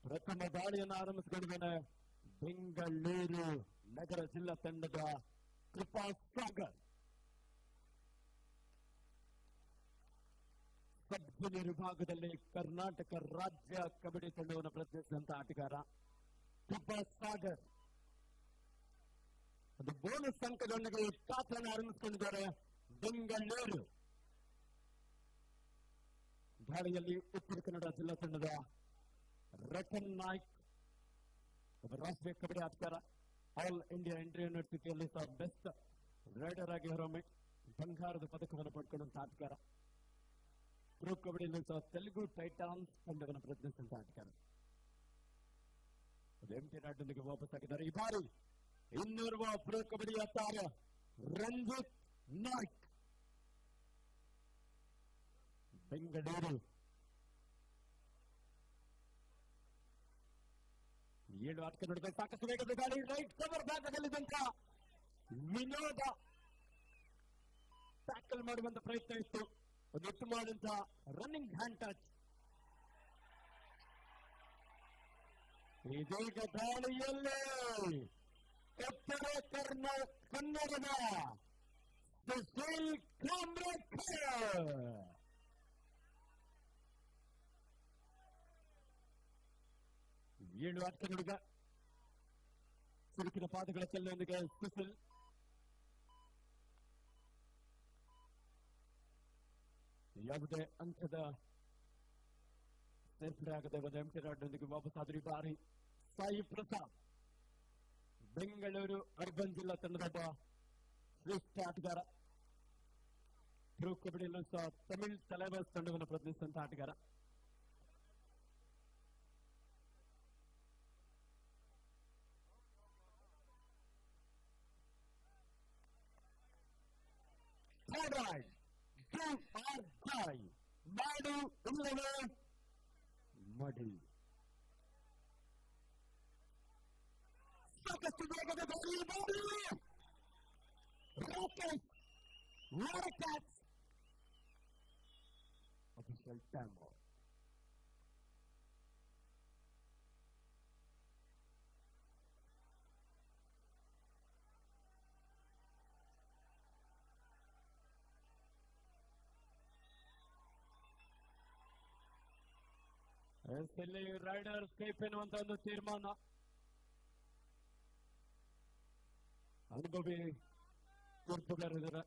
ಪ್ರಥಮ ದಾಳಿಯನ್ನು ಆರಂಭಿಸಿಕೊಂಡಿದ್ದೇನೆ ಬೆಂಗಳೂರು ನಗರ ಜಿಲ್ಲಾ ತಂಡದ ಕೃಪಾ ಸಾಗರ್. ಸಬ್ ಜೂನಿಯರ್ ವಿಭಾಗದಲ್ಲಿ ಕರ್ನಾಟಕ ರಾಜ್ಯ ಕಬಡ್ಡಿ ತಂಡವನ್ನು ಪ್ರತಿನಿಧಿಸಿದಂತಹ ಆಟಗಾರ ಕೃಪಾ ಸಾಗರ್. ಅದು ಬೋನಸ್ ಅಂಕದೊಂದಿಗೆ ಪಾತ್ರವನ್ನು ಆರಂಭಿಸಿಕೊಂಡಿದ್ದಾರೆ ಬೆಂಗಳೂರು. ದಾಳಿಯಲ್ಲಿ ಉತ್ತರ ಕನ್ನಡ ಜಿಲ್ಲಾ ತಂಡದ ರತನ್ ನಾಯ್ಕ್, ಒಬ್ಬ ರಾಷ್ಟ್ರೀಯ ಕಬಡ್ಡಿ ಆಟಗಾರ, ಆಲ್ ಇಂಡಿಯಾ ಇಂಟರ್ ಯೂನಿವರ್ಸಿಟಿಯಲ್ಲಿ ಸಹ ಬೆಸ್ಟ್ ರೈಡರ್ ಆಗಿ ಹೊರೊಮ್ಮೆ ಬಂಗಾರದ ಪದಕವನ್ನು ಪಡ್ಕೊಂಡಂತಹ ಆಟಗಾರ. ಪ್ರೋ ಕಬಡ್ಡಿಯಲ್ಲಿ ಸಹ ತೆಲುಗು ಟೈಟಾನ್ಸ್ ತಂಡವನ್ನು ಪ್ರತಿನಿಧಿಸಿದಂತಹ ಆಟಗಾರ. ಎಂಟಿ ರಾಡ್ನೊಂದಿಗೆ ವಾಪಸ್ ಆಗಿದ್ದಾರೆ. ಈ ಬಾರಿ ಇನ್ನೋರ್ವ ಪ್ರೋ ಕಬಡ್ಡಿಯ ತಾರ ರಂಜಿತ್ ನಾಯ್ಕ್, ಬೆಂಗಳೂರು. 7 ಆಟಕ್ಕೆ ನಡೆದ ಸಾಕಷ್ಟು ವೇಗದ ಗಾಳಿ. ರೈಟ್ ಕವರ್ ಭಾಗದಲ್ಲಿದ್ದಂತ ವಿನೋದ ಟ್ಯಾಕಲ್ ಮಾಡುವಂತ ಪ್ರಯತ್ನ ಇತ್ತು. ಒಂದು ಉತ್ತಮವಾದಂತಹ ರನ್ನಿಂಗ್ ಹ್ಯಾಂಡ್ ಟಚ್. ಇದೀಗ ದಾಳಿಯಲ್ಲಿ ಉತ್ತರ ಕನ್ನಡದ ಸುಶೀಲ್ ಕಾಮ್ರೇಕರ್. ಏಳು ಆಟಕ್ಕೆ ನಡೆದ ಸುರುಕಿನ ಪಾದಗಳ ಚೆಲ್ಲೊಂದಿಗೆ ಸುಶೀಲ್ ಯಾವುದೇ ಅಂಕದ ಸೇರ್ಪಡೆ ಆಗದೆ ಒಂದು ಎಂಟಿ ರಾಡ್ನೊಂದಿಗೆ ವಾಪಸ್ ಆದ್ರೆ. ಈ ಬಾರಿ ಸಾಯಿ ಪ್ರಸಾದ್, ಬೆಂಗಳೂರು ಅರ್ಬನ್ ಜಿಲ್ಲಾ ತಂಡದ ಶ್ರೇಷ್ಠ ಆಟಗಾರ. ಪ್ರೋ ಕಬಡ್ಡಿಯಲ್ಲೂ ಸಹ ತಮಿಳ್ ತಲೆಬಾಸ್ ತಂಡವನ್ನು ಪ್ರತಿನಿಧಿಸಿದಂತಹ ಆಟಗಾರ. ಮಾಡು ಇಲ್ಲವೇ ಮಡಿ. ಸಾಕಷ್ಟು ವೇಗದ ದಾಳಿ. ರಾಕೇಶ್ ವಾರಕ್ಯಾಚ್ ಅಫಿಷಿಯಲ್ ಟೈಮ್. ಇಲ್ಲಿ ರೈಡರ್ ಸ್ಕೇಪ್ ಎನ್ನುವಂತ ಒಂದು ತೀರ್ಮಾನ. ಅನುಭವಿ ತೀರ್ಪುಗಾರರ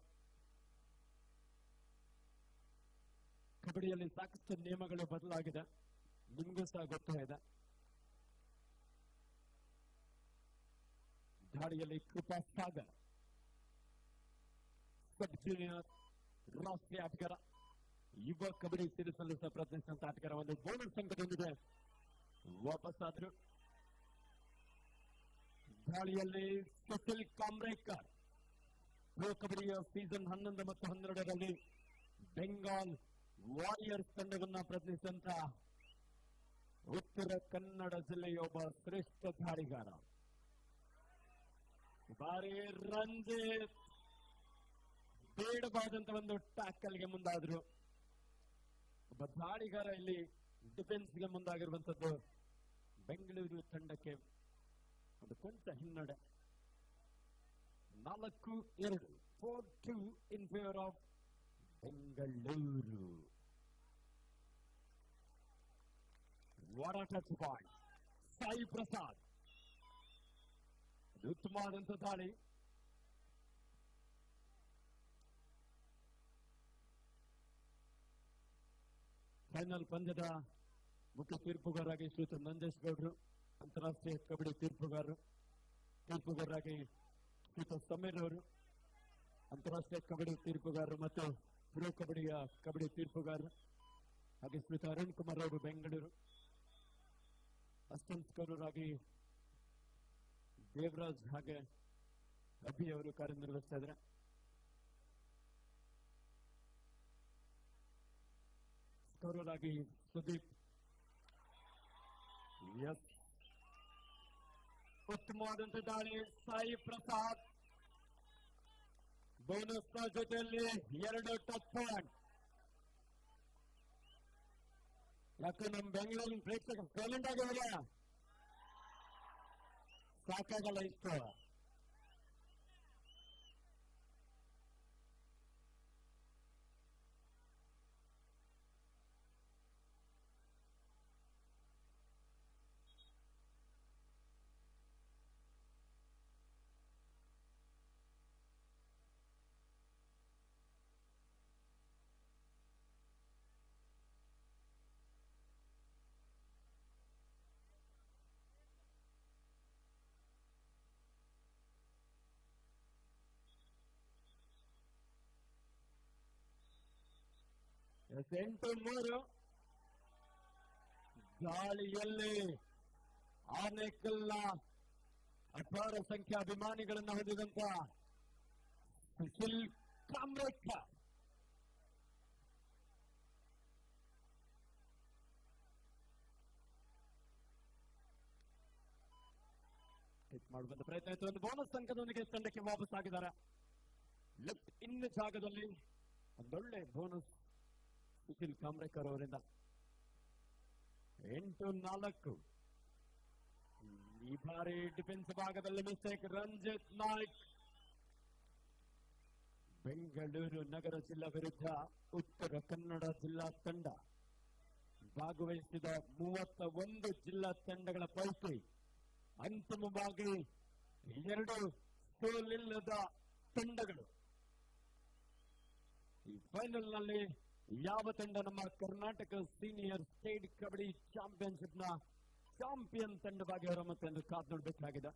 ಕಬಡ್ಡಿಯಲ್ಲಿ ಸಾಕಷ್ಟು ನಿಯಮಗಳು ಬದಲಾಗಿದೆ, ನಿಮಗೂ ಸಹ ಗೊತ್ತೇ ಇದೆ. ದಾಳಿಯಲ್ಲಿ ಕೃಪಾ ಸಾಗರ್, ಸಬ್ ಜೂನಿಯರ್ ರಾಷ್ಟ್ರೀಯ ಆಟಗಾರ, ಯುವ ಕಬಡ್ಡಿ ಸೀರೀಸ್ ನಲ್ಲಿ ಸಹ ಪ್ರತಿನಿಧಿಸಿದಂತ ಆಟಗಾರ. ಒಂದು ಬೋನಸ್ ಅಂಕದೊಂದಿಗೆ ವಾಪಸ್ ಆದ್ರು. ದಾಳಿಯಲ್ಲಿ ಸುಶೀಲ್ ಕಾಮ್ರೇಕರ್, ಪ್ರೋ ಕಬಡ್ಡಿಯ ಸೀಸನ್ 11 ಮತ್ತು 12ರಲ್ಲಿ ಬೆಂಗಾಲ್ ವಾರಿಯರ್ಸ್ ತಂಡವನ್ನ ಪ್ರತಿನಿಧಿಸಿದಂತ ಉತ್ತರ ಕನ್ನಡ ಜಿಲ್ಲೆಯ ಒಬ್ಬ ಶ್ರೇಷ್ಠ ದಾಳಿಗಾರ. ಬಾರಿ ರಂಜಿತ್ ಬೇಡವಾದಂತ ಒಂದು ಟ್ಯಾಕಲ್ಗೆ ಮುಂದಾದ್ರು. ಒಬ್ಬ ದಾಳಿಗಾರ ಇಲ್ಲಿ ಡಿಫೆನ್ಸ್ಗೆ ಮುಂದಾಗಿರುವಂತದ್ದು ಬೆಂಗಳೂರು ತಂಡಕ್ಕೆ ಒಂದು ಕೊಂಚ ಹಿನ್ನಡೆ. 4-2 4-2 ಇನ್ favour of Bengaluru. What a touch point. Sai Prasad, ಅದು ಉತ್ತಮವಾದಂತ ದಾಳಿ. ಫೈನಲ್ ಪಂದ್ಯದ ಮುಖ್ಯ ತೀರ್ಪುಗಾರರಾಗಿ ಶ್ರೀಯುತ ನಂಜೇಶ್ ಗೌಡ್ರು, ಅಂತಾರಾಷ್ಟ್ರೀಯ ಕಬಡ್ಡಿ ತೀರ್ಪುಗಾರರಾಗಿ ಶ್ರೀಯುತ ಸಮೀರ್ ಅವರು, ಅಂತಾರಾಷ್ಟ್ರೀಯ ಕಬಡ್ಡಿ ತೀರ್ಪುಗಾರರು ಮತ್ತು ಪ್ರೋ ಕಬಡ್ಡಿಯ ಕಬಡ್ಡಿ ತೀರ್ಪುಗಾರರು, ಹಾಗೆ ಶ್ರೀಯುತ ಅರುಣ್ ಕುಮಾರ್ ಅವರು ಬೆಂಗಳೂರು, ಅಸಿಸ್ಟೆಂಟ್ ಸ್ಕೋರರಾಗಿ ದೇವರಾಜ್ ಹಾಗೆ ಅಭಿ ಅವರು ಕಾರ್ಯನಿರ್ವಹಿಸ್ತಾ ಇದ್ದಾರೆ. ಸ್ಕೋರರಾಗಿ ಸುದೀಪ್. ಎಸ್, ಉತ್ತಮವಾದಂತ ದಾಳಿ. ಸಾಯಿ ಪ್ರಸಾದ್ ಬೋನಸ್ ನ ಜೊತೆಯಲ್ಲಿ 2 ಟಚ್ ಪಾಯಿಂಟ್. ಯಾಕೆ ನಮ್ಮ ಬೆಂಗಳೂರಿನ ಪ್ರೇಕ್ಷಕ ಸೈಲೆಂಟ್ ಆಗಿಲ್ಲ, ಸಾಕಾಗಲ್ಲ ಇಷ್ಟು. ಎಂಟು ಮೂರು ಗಾಳಿಯಲ್ಲಿ ಆನೇಕಲ್ನ ಅಪಾರ ಸಂಖ್ಯಾ ಅಭಿಮಾನಿಗಳನ್ನು ಹೊಂದಿದಂತ ಸುಶೀಲ್ ಕಾಮ್ರೇಕರ್ ಮಾಡುವಂತ ಪ್ರಯತ್ನ ಇತ್ತು. ಒಂದು ಬೋನಸ್ ಅಂಕದೊಂದಿಗೆ ತಂಡಕ್ಕೆ ವಾಪಸ್ ಆಗಿದ್ದಾರೆ. ಲೆಫ್ಟ್ ಇನ್ ಜಾಗದಲ್ಲಿ ಒಂದೊಳ್ಳೆ ಬೋನಸ್ ಸುಶೀಲ್ ಕಾಮ್ರೇಕರ್ ಅವರಿಂದ. 8-4 ಈ ಬಾರಿ ಡಿಫೆನ್ಸ್ ಭಾಗದಲ್ಲಿ ಮಿಸ್ಟೇಕ್. ರಂಜಿತ್ ನಾಯ್ಕ್. ಬೆಂಗಳೂರು ನಗರ ಜಿಲ್ಲಾ ವಿರುದ್ಧ ಉತ್ತರ ಕನ್ನಡ ಜಿಲ್ಲಾ ತಂಡ ಭಾಗವಹಿಸಿದ 31 ಜಿಲ್ಲಾ ತಂಡಗಳ ಪೈಕಿ ಅಂತಿಮವಾಗಿ 2 ಸೋಲಿಲ್ಲದ ತಂಡಗಳು. ಈ ಫೈನಲ್ ನಲ್ಲಿ ಯಾವ ತಂಡ ನಮ್ಮ Karnataka senior state kabaddi championship ನ ಚಾಂಪಿಯನ್ ತಂಡವಾಗಿ ಹೊರಮತ್ತೆ ಎಂದು ಕಾದು ನೋಡಬೇಕಾಗಿದೆ.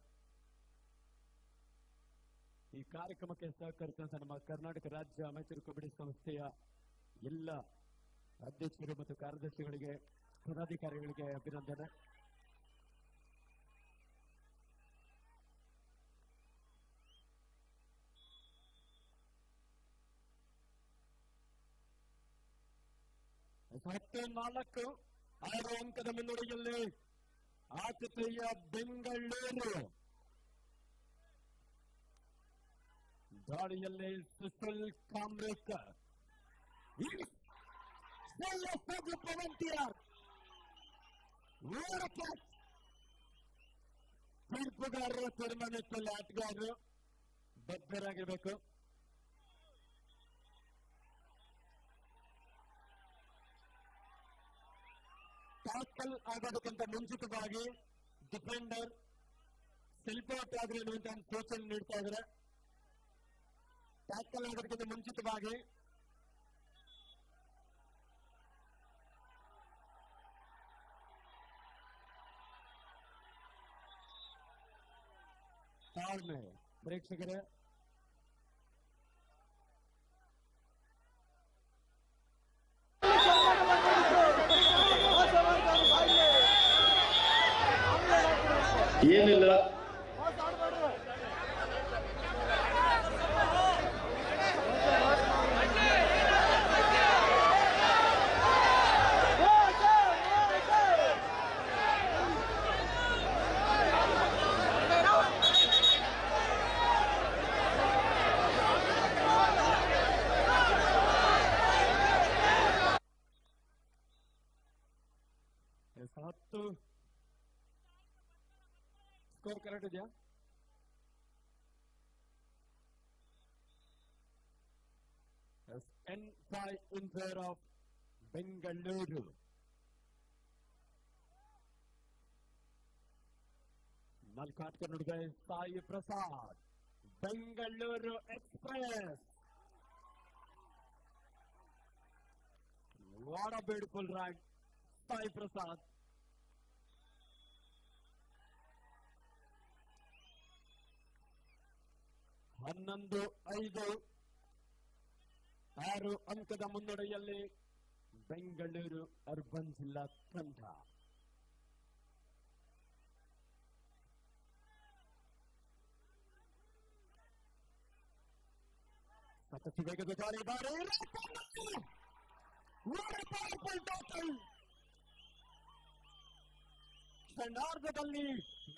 ಈ ಕಾರ್ಯಕ್ರಮಕ್ಕೆ ಸಹಕರಿಸಿದಂತ ನಮ್ಮ ಕರ್ನಾಟಕ ರಾಜ್ಯ ಅಮೆಚೂರ್ ಕಬಡ್ಡಿ ಸಂಸ್ಥೆಯ ಎಲ್ಲ ಅಧ್ಯಕ್ಷರು ಮತ್ತು ಕಾರ್ಯದರ್ಶಿಗಳಿಗೆ, ಪದಾಧಿಕಾರಿಗಳಿಗೆ ಅಭಿನಂದನೆ. ಮತ್ತೆ 4 6 ಅಂಕದ ಮುನ್ನಡೆಯಲ್ಲಿ ಆತಿಥೇಯ ಬೆಂಗಳೂರು. ದಾಳಿಯಲ್ಲಿ ಸುಶೀಲ್ ಕಾಮ್ರೇಕರ್. ತೀರ್ಪುಗಾರರ ತೀರ್ಮಾನದಲ್ಲಿ ಆಟಗಾರರು ಬದ್ಧರಾಗಿರಬೇಕು. ಟ್ಯಾಕಲ್ ಆಗೋದಕ್ಕಿಂತ ಮುಂಚಿತವಾಗಿ ಡಿಫೆಂಡರ್ ಸೆಲ್ಫ್ ಔಟ್ ಆದ್ರೆ ಅನ್ನುವಂತ ಸೂಚನೆ ನೀಡ್ತಾ ಇದ್ದಾರೆ. ಟ್ಯಾಕಲ್ ಆಗೋದಕ್ಕಿಂತ ಮುಂಚಿತವಾಗಿ ತಾಳ್ಮೆ ಪ್ರೇಕ್ಷಕರೇ. ಏನಿಲ್ಲ, ಸ್ಕೋರ್ ಕರೆಕ್ಟ್ ಇದೆಯಾ? N5 in favor of Bengaluru. ನಾಲ್ಕು ಆಟಗಾರ ನೋಡಿದೆ. Sai Prasad, Bengaluru express. What a beautiful raid, Sai Prasad. ಹನ್ನೊಂದು 5 6 ಅಂಕದ ಮುನ್ನಡೆಯಲ್ಲಿ ಬೆಂಗಳೂರು ಅರ್ಬನ್ ಜಿಲ್ಲಾ ತಂಡ. ಸಾಕಷ್ಟು ವೇಗದ ದಾಳಿ ಬಾರಿ. ಕ್ಷಣಾರ್ಧದಲ್ಲಿ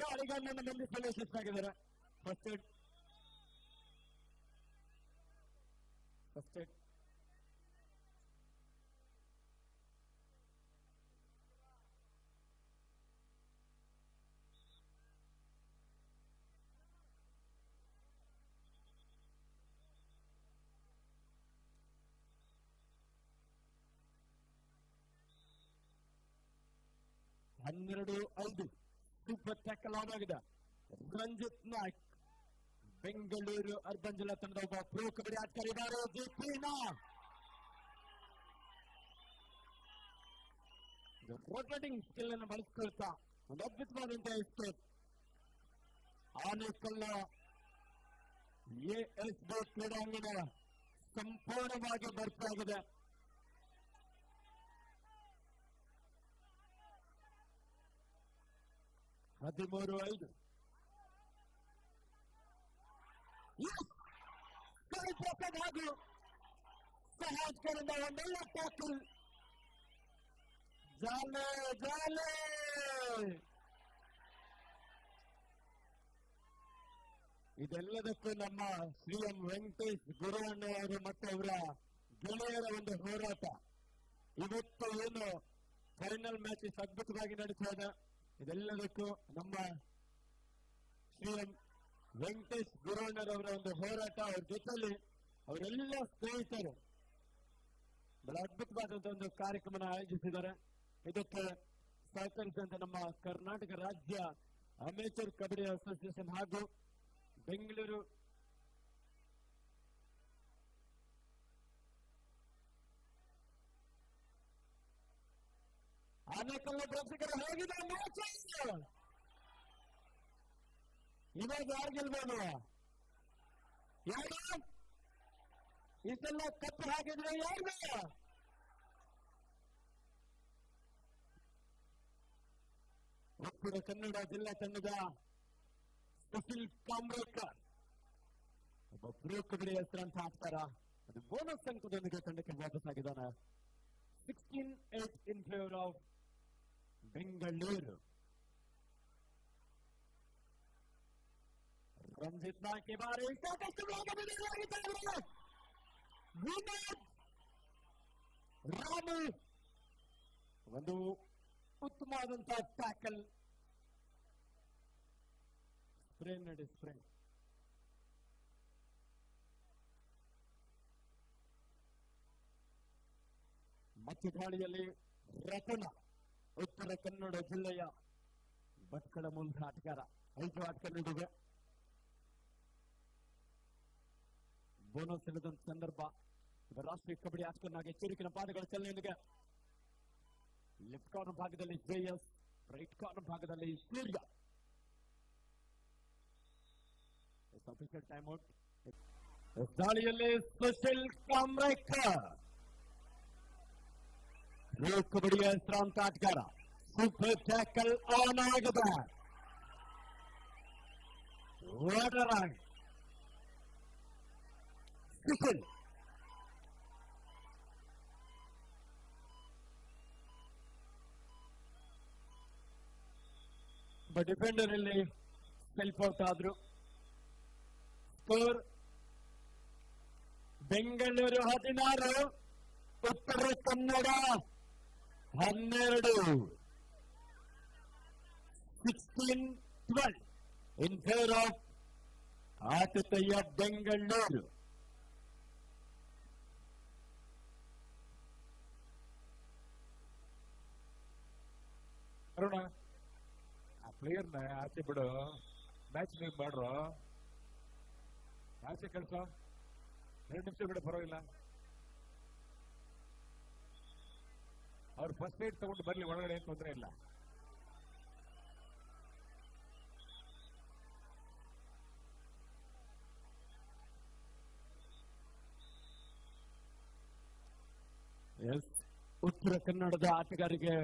ಗಾಳಿಗಳನ್ನು ಬಂಧಿಸಲು ಯಶಸ್ವಿಯಾಗಿದ್ದಾರೆ. ಫಸ್ಟ್ ಫಸ್ಟ್ ಏಡ್ ಹನ್ನೆರಡು 5 ಸೂಪರ್ ಟ್ಯಾಕಲ್ ಆನ್ ಆಗಿದೆ. ರಂಜಿತ್ ನಾಯ್ಕ್ ಬೆಂಗಳೂರು ಅರ್ಬನ್ ಜಿಲ್ಲಾ ತಂಡದ ಒಬ್ಬ ಪ್ರೋ ಕಬಡ್ಡಿ ಆಟಗಾರ ಇದ್ದಾರೆ. ರೋಟೇಟಿಂಗ್ ಸ್ಕಿಲ್ ಅನ್ನು ಬಳಸ್ಕೊಳ್ತಾ ಒಂದು ಅದ್ಭುತವಾದಂತಹ ಎಸ್ಕೇಪ್. ಆನೇಕಲ್ನ ಎಎಸ್ಬಿ ಕ್ರೀಡಾಂಗಣ ಸಂಪೂರ್ಣವಾಗಿ ಬರ್ತಾಗಿದೆ. ಹದಿಮೂರು 5 ಹಾಗೂ ಸಹಾಜಕರಿಂದ ಒಂದೊಳ್ಳೆ ಟ್ಯಾಕಲ್. ಜಾಲೆ ಜಾಲೆ ಇದೆಲ್ಲದಕ್ಕೂ ನಮ್ಮ ಶ್ರೀಎಂ ವೆಂಕಟೇಶ್ ಗುರುವಣ್ಣ ಅವರು ಮತ್ತು ಅವರ ಗೆಳೆಯರ ಒಂದು ಹೋರಾಟ. ಇವತ್ತು ಏನು ಫೈನಲ್ ಮ್ಯಾಚ್ ಅದ್ಭುತವಾಗಿ ನಡೀತಾ ಇದೆ. ಇದೆಲ್ಲದಕ್ಕೂ ನಮ್ಮ ಶ್ರೀಎಂ ವೆಂಕಟೇಶ್ ಗುರುವಣ್ಣರವರ ಒಂದು ಹೋರಾಟ. ಅವ್ರ ಜೊತೆಲಿ ಅವರೆಲ್ಲ ಸ್ನೇಹಿತರು ಬಹಳ ಅದ್ಭುತವಾದಂತಹ ಒಂದು ಕಾರ್ಯಕ್ರಮ ಆಯೋಜಿಸಿದ್ದಾರೆ. ಇದಕ್ಕೆ ಸಹಕರಿಸಿದಂತ ನಮ್ಮ ಕರ್ನಾಟಕ ರಾಜ್ಯ ಅಮೇಚರ್ ಕಬಡ್ಡಿ ಅಸೋಸಿಯೇಷನ್ ಹಾಗೂ ಬೆಂಗಳೂರು ಆನೇಕಲ್ನ ಪ್ರೇಕ್ಷಕರು ಹೇಗಿದೆ ಮ್ಯಾಚ್? ಇವಾಗ ಯಾರು ಗೆಲ್ಬೋದು? ಯಾರು ಇದೆಲ್ಲ ಕಪ್ಪು ಹಾಕಿದ್ರೆ ಯಾರು? ಉತ್ತರ ಕನ್ನಡ ಜಿಲ್ಲಾ ತಂಡದ ಸುಶೀಲ್ ಕಾಮ್ರೇಕರ್ ಒಬ್ಬ ಪ್ರೋ ಕಬಡ್ಡಿ ಹೆಸರಂತ ಹಾಕ್ತಾರ. ಅದು ಬೋನಸ್ ಅಂಕದೊಂದಿಗೆ ತಂಡಕ್ಕೆ ವಾಪಸ್ ಆಗಿದ್ದಾನೆ. 16-8 in favour of Bengaluru. Ranjit Naik ಬಾರಿ ಸಾಕಷ್ಟು ರಾಮು ಒಂದು ಉತ್ತಮವಾದಂತಹ ಟ್ಯಾಕಲ್. ಸ್ಪ್ರೇ ನಡಿ ಸ್ಪ್ರೇ ಮತ್ತೆ ದಾಳಿಯಲ್ಲಿ ರತನ ಉತ್ತರ ಕನ್ನಡ ಜಿಲ್ಲೆಯ ಭಟ್ಕಳ ಮೂಲಕ ಆಟಗಾರ. 5 ಆಟಗಾರರಿಗೆ ಬೋನಸ್ ಇಲ್ಲದಂತ ಸಂದರ್ಭ. ರಾಷ್ಟ್ರೀಯ ಕಬಡ್ಡಿ ಆಟಗಾರನಾಗಿ ಚುರುಕಿನ ಪಾದಗಳ ಚಲನೆಯೊಂದಿಗೆ ಲೆಫ್ಟ್ ಕಾರ್ನರ್ ಭಾಗದಲ್ಲಿ ಜೆಎಸ್, ರೈಟ್ ಕಾರ್ನರ್ ಭಾಗದಲ್ಲಿ ಸೂರ್ಯ. Official time out. ದಾಳಿಯಲ್ಲಿ ಸುಶೀಲ್ ಕಾಮ್ರೇಕರ್ ಪ್ರೋ ಕಬಡ್ಡಿಯ ಹೆಸರಾಂತ ಆಟಗಾರ. ಸೂಪರ್ ಟ್ಯಾಕಲ್ ಆನ್ ಆಗಿದೆ. ಸುಶೀಲ್ ಡಿಫೆಂಡರ್ ಅಲ್ಲಿ ಸೆಲ್ಫ್ ಔಟ್ ಆದ್ರು. Score Bengaluru 16, Uttara Kannada 12. 16-12 in favour of ಆತಿಥೇಯ ಬೆಂಗಳೂರು. ಅರುಣ, ಆ ಪ್ಲೇಯರ್ನ ಆಚೆ ಬಿಡು. ಮ್ಯಾಚ್ ನೀವು ಮಾಡ್ರು, ಆಚೆ ಕೆಲಸ 2 ನಿಮಿಷ ಬಿಡ, ಪರವಾಗಿಲ್ಲ. ಅವ್ರು ಫಸ್ಟ್ ಏಡ್ ತಗೊಂಡು ಬರ್ಲಿ ಒಳಗಡೆ, ಏನು ತೊಂದರೆ ಇಲ್ಲ. ಉತ್ತರ ಕನ್ನಡದ ಆಟಗಾರರಿಗೆ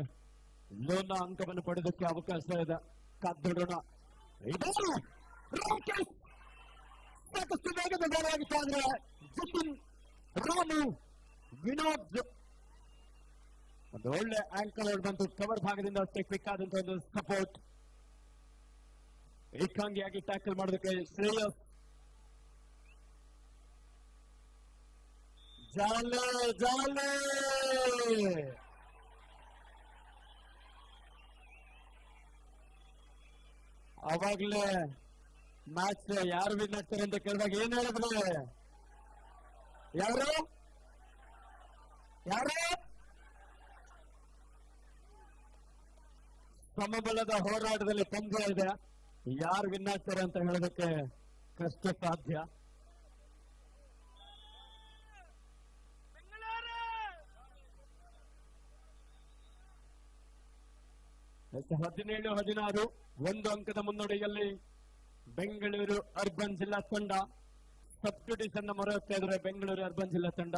ಲೋನ ಅಂಕವನ್ನು ಪಡೆದಕ್ಕೆ ಅವಕಾಶ ಇದೆ. ಕಾದ್ದೋಡೋಣ. ಸಾಕಷ್ಟು ವೇಗದ ಗೋಲಾಗಿತ್ತು. ಆದ್ರೆ ಜಿತಿನ್, ರಾಮು, ವಿನೋದ್ ಒಂದು ಒಳ್ಳೆ ಆಂಕಲ್ ಬಂತು. ಕವರ್ ಭಾಗದಿಂದ ಅಷ್ಟೇ ಕ್ವಿಕ್ ಆದಂತ ಒಂದು ಸಪೋರ್ಟ್. ಏಕಾಂಗಿಯಾಗಿ ಟ್ಯಾಕಲ್ ಮಾಡೋದಕ್ಕೆ ಶ್ರೇಯಸ್. ಜಾಲೆ ಜಾಲೆ ಅವಾಗ್ಲೇ ಮ್ಯಾಚ್ ಯಾರು ವಿನ್ ಆಗ್ತಾರೆ ಅಂತ ಕೇಳಿದಾಗ ಏನ್ ಹೇಳಿದ್ರು? ಯಾರು ಯಾರು ಸಮಬಲದ ಹೋರಾಟದಲ್ಲಿ ಪಂದ್ಯ ಇದೆ, ಯಾರು ವಿನ್ ಆಗ್ತಾರೆ ಅಂತ ಹೇಳೋದಕ್ಕೆ ಕಷ್ಟ ಸಾಧ್ಯ. ಎಸ್ 17-16 ಒಂದು ಅಂಕದ ಮುನ್ನಡೆಯಲ್ಲಿ ಬೆಂಗಳೂರು ಅರ್ಬನ್ ಜಿಲ್ಲಾ ತಂಡ ಸಬ್ಸ್ಟಿಟ್ಯೂಷನ್ ಅನ್ನು ಮೊರೆ ಹೋಗ್ತಾ ಇದ್ದಾರೆ. ಬೆಂಗಳೂರು ಅರ್ಬನ್ ಜಿಲ್ಲಾ ತಂಡ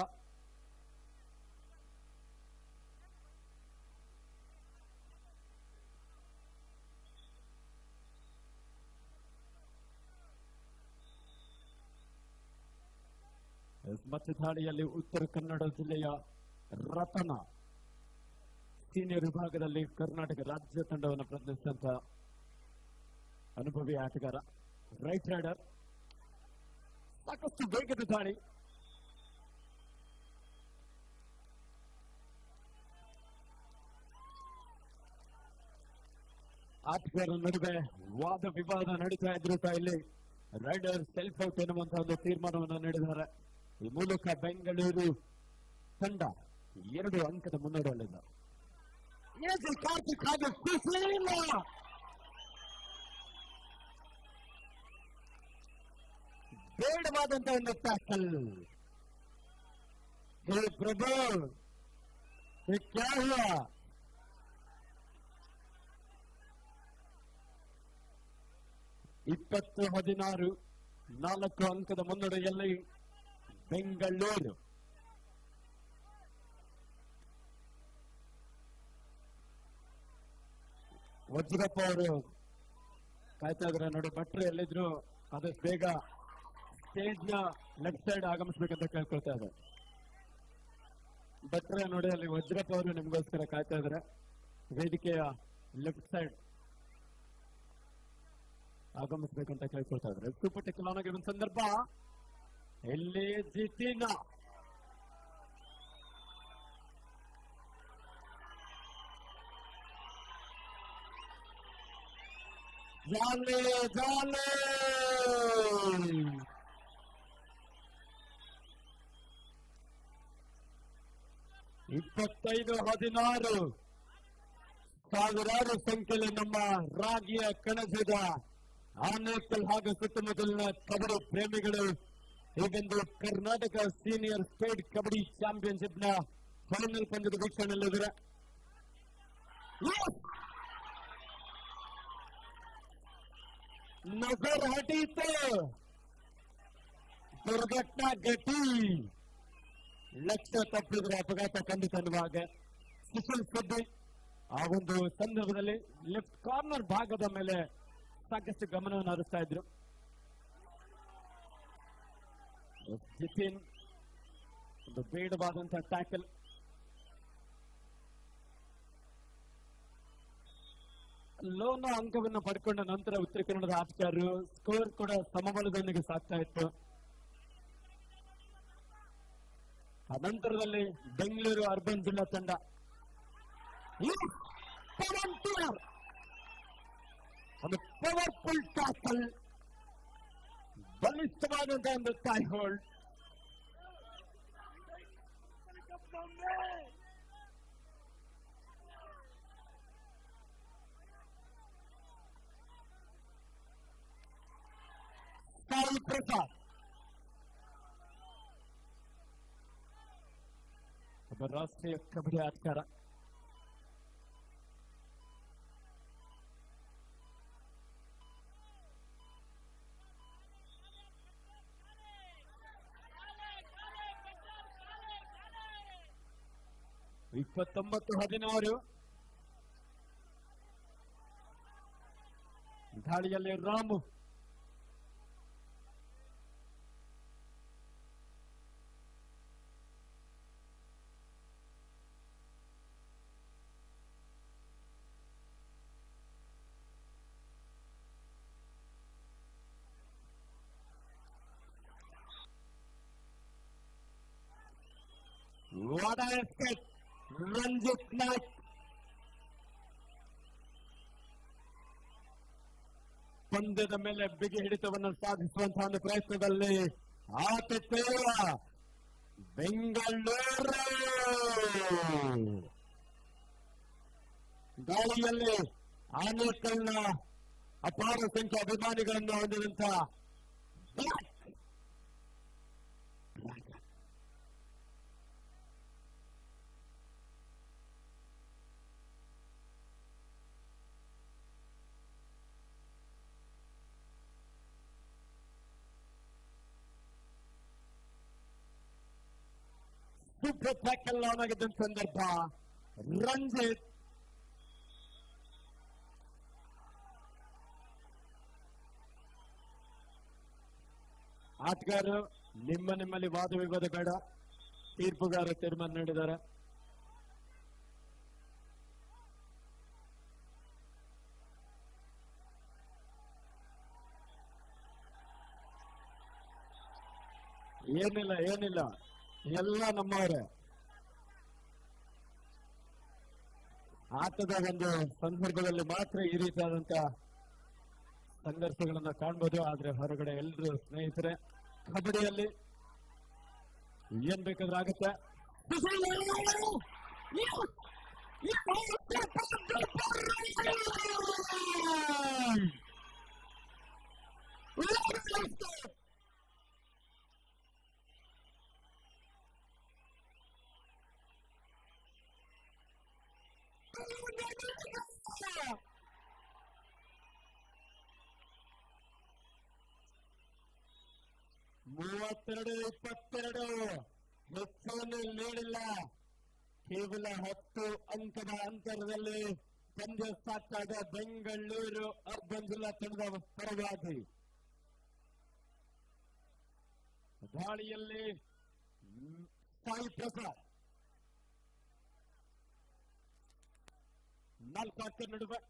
ಮತ್ತೆ ದಾಳಿಯಲ್ಲಿ ಉತ್ತರ ಕನ್ನಡ ಜಿಲ್ಲೆಯ ರತನ ಸೀನಿಯರ್ ವಿಭಾಗದಲ್ಲಿ ಕರ್ನಾಟಕ ರಾಜ್ಯ ತಂಡವನ್ನು ಪ್ರತಿನಿಧಿಸಿದಂತ ಅನುಭವಿ ಆಟಗಾರ, ರೈಟ್ ರೈಡರ್. ಸಾಕಷ್ಟು ವೇಗದ ದಾಳಿ. ಆಟಗಾರರ ನಡುವೆ ವಾದ ವಿವಾದ ನಡೀತಾ ಇದ್ರು ಸಹ ಇಲ್ಲಿ ರೈಡರ್ ಸೆಲ್ಫ್ ಔಟ್ ಎನ್ನುವಂತಹ ಒಂದು ತೀರ್ಮಾನವನ್ನು ನೀಡಿದ್ದಾರೆ. ಈ ಮೂಲಕ ಬೆಂಗಳೂರು ತಂಡ 2 ಅಂಕದ ಮುನ್ನಡೆಯಲ್ಲಿದೆ. ಕಾರ್ತಿಕ್ ಹಾಗೂ ಕುಶೀಲ ಬೇಡವಾದಂತಹ ಒಂದು ಟ್ಯಾಕಲ್. ಹೇ ಪ್ರಭು, ಕ್ಯಾ ಹುವಾ? 20-16 4 ಅಂಕದ ಮುನ್ನಡೆಯಲ್ಲಿ ಬೆಂಗಳೂರು. ವಜ್ರಪ್ಪ ಅವರು ಕಾಯ್ತಾ ಇದ್ರೆ ನೋಡಿ, ಭಟ್ರು ಎಲ್ಲಿದ್ರು ಆದಷ್ಟು ಬೇಗ ಸ್ಟೇಜ್ ನ ಲೆಫ್ಟ್ ಸೈಡ್ ಆಗಮಿಸ್ಬೇಕಂತ ಕೇಳ್ಕೊಳ್ತಾ ಇದ್ದಾರೆ. ಭಟ್ರೆ ನೋಡಿ, ಅಲ್ಲಿ ವಜ್ರಪ್ಪ ಅವರು ನಿಮಗೋಸ್ಕರ ಕಾಯ್ತಾ ಇದ್ದಾರೆ. ವೇದಿಕೆಯ ಲೆಫ್ಟ್ ಸೈಡ್ ಆಗಮಿಸ್ಬೇಕಂತ ಕೇಳ್ಕೊಳ್ತಾ ಇದ್ದಾರೆ. ಸೂಪರ್ ಟೆಕ್ಲ್ ಆನ್ ಆಗಿರುವ ಸಂದರ್ಭ ಎಲ್ಲಿ ಜಿತಿನ ಜಾಲೆ ಜಾಲೆ 25-16 ಸಾವಿರಾರು ಸಂಖ್ಯೆಯಲ್ಲಿ ನಮ್ಮ ರಾಗಿಯ ಕಣಜದ ಆನೇಕಲ್ ಹಾಗೂ ಸುತ್ತಮುತ್ತಲಿನ ಕಬಡ್ಡಿ ಪ್ರೇಮಿಗಳು ಈಗೊಂದು Karnataka senior state kabaddi championship ನ ಫೈನಲ್ ಪಂದ್ಯದ ವೀಕ್ಷಣೆಯಲ್ಲಿದ್ದಾರೆ. नजर हटी तो दुर्घटना घटी. ಲಕ್ಷ್ಯ ತಪ್ಪಿದ್ರೆ ಅಪಘಾತ ಖಂಡಿತ ಅನ್ನುವಾಗ ಸುಶೀಲ್ ಸುದ್ದಿ ಆ ಒಂದು ಸಂದರ್ಭದಲ್ಲಿ ಲೆಫ್ಟ್ ಕಾರ್ನರ್ ಭಾಗದ ಮೇಲೆ ಸಾಕಷ್ಟು ಗಮನವನ್ನು ಹರಿಸ್ತಾ ಇದ್ರು. ಜಿತಿನ್ ಒಂದು ಬೇಡವಾದಂತಹ ಟ್ಯಾಕಲ್. ಲೋನ ಅಂಕವನ್ನು ಪಡ್ಕೊಂಡ ನಂತರ ಉತ್ತರ ಕನ್ನಡದ ಆಟಗಾರರು ಸ್ಕೋರ್ ಕೂಡ ಸಮಬಲದೊಂದಿಗೆ ಸಾಗ್ತಾ ಇತ್ತು. ಅನಂತರದಲ್ಲಿ ಬೆಂಗಳೂರು ಅರ್ಬನ್ ಜಿಲ್ಲಾ ತಂಡ ಒಂದು ಪವರ್ಫುಲ್ ಟ್ಯಾಕಲ್, ಬಲಿಷ್ಠವಾದಂತಹ ಒಂದು ಟೈ ಹೋಲ್ಡ್. ಸಾಯಿ ಪ್ರಸಾದ್ ಒಬ್ಬ ರಾಷ್ಟ್ರೀಯ ಕಬಡ್ಡಿ ಆಟಗಾರ. ಇಪ್ಪತ್ತೊಂಬತ್ತು 16 ದಾಳಿಯಲ್ಲಿ Ramu What a escape! Ranjit Naik. ಪಂದ್ಯದ ಮೇಲೆ ಬಿಗಿ ಹಿಡಿತವನ್ನು ಸಾಧಿಸುವಂತಹ ಒಂದು ಪ್ರಯತ್ನದಲ್ಲಿ ಆತಿಥೇಯ ಬೆಂಗಳೂರು ಗಾಳಿಯಲ್ಲಿ ಆನೇಕಲ್ನ ಅಪಾರ ಸಂಖ್ಯೆ ಅಭಿಮಾನಿಗಳನ್ನು ಹೊಂದಿದಂತಹ ಸೂಪರ್ ಟ್ಯಾಕಲ್ ಆನ್ ಆಗಿದ್ದ ಸಂದರ್ಭ ರಂಜಿತ್ ಆಟಗಾರರು ನಿಮ್ಮಲ್ಲಿ ವಾದ ವಿವಾದ ಬೇಡ, ತೀರ್ಪುಗಾರರು ತೀರ್ಮಾನ ನೀಡಿದ್ದಾರೆ. ಏನಿಲ್ಲ ಎಲ್ಲ ನಮ್ಮವರೇ. ಆಟದ ಒಂದು ಸಂದರ್ಭದಲ್ಲಿ ಮಾತ್ರ ಈ ರೀತಿಯಾದಂತ ಸಂಘರ್ಷಗಳನ್ನ ಕಾಣಬಹುದು. ಆದ್ರೆ ಹೊರಗಡೆ ಎಲ್ಲರೂ ಸ್ನೇಹಿತರೆ, ಕಬಡ್ಡಿಯಲ್ಲಿ ಏನ್ ಬೇಕಾದ್ರೂ ಆಗುತ್ತೆ. ಮೂವತ್ತೆರಡು 22 ಹೆಚ್ಚನ್ನು ನೀಡಿಲ್ಲ. ಕೇವಲ 10 ಅಂಕದ ಅಂತರದಲ್ಲಿ ಪಂದ್ಯ ಸಾಕಾದ ಬೆಂಗಳೂರು ಅರ್ಬನ್ ಜಿಲ್ಲಾ ತಂಡದ ಪರವಾಗಿ ದಾಳಿಯಲ್ಲಿ ಸಾಯಿ ಪ್ರಸಾದ್ 4 ಅಂಕ ನಡುವೆ